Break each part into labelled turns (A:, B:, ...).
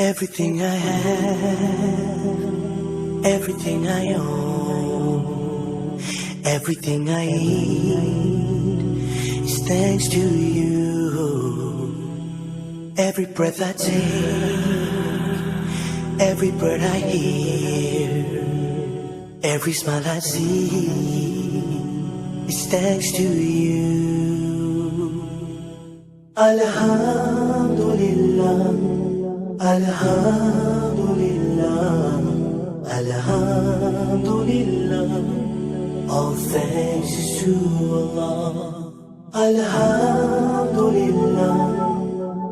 A: Everything I have, everything I own, everything I eat is thanks to you. Every breath I take, every bird I hear, every smile I see is thanks to you. Alhamdulillah, Alhamdulillah, Alhamdulillah. All thanks is to Allah. Alhamdulillah,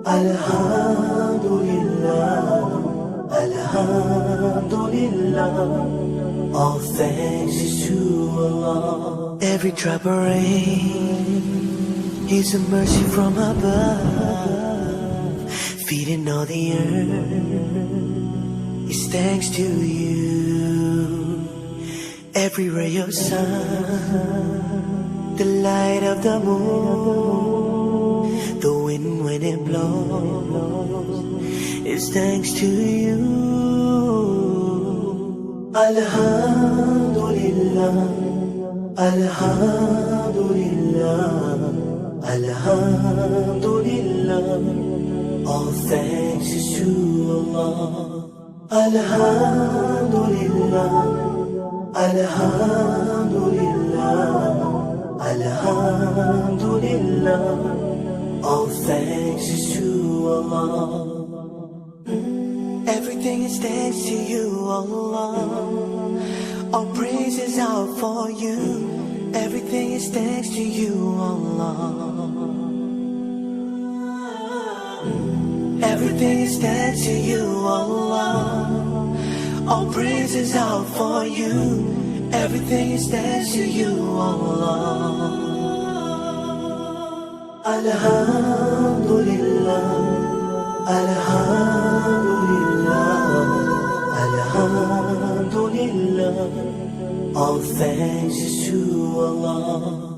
A: Alhamdulillah, Alhamdulillah. All thanks is to Allah. Every drop of rain is a mercy from above, feeding all the earth is thanks to you. Every ray of sun, the light of the moon, the wind when it blows is thanks to you. Alhamdulillah, Alhamdulillah, Alhamdulillah. All thanks is to Allah. Alhamdulillah, Alhamdulillah, Alhamdulillah. All thanks is to Allah. Everything is thanks to you, Allah. All praises out for you. Everything is thanks to you, Allah. Everything is thanks to you, Allah. All praises out for you. Everything is thanks to you, Allah. Alhamdulillah, Alhamdulillah, Alhamdulillah. All thanks is to Allah.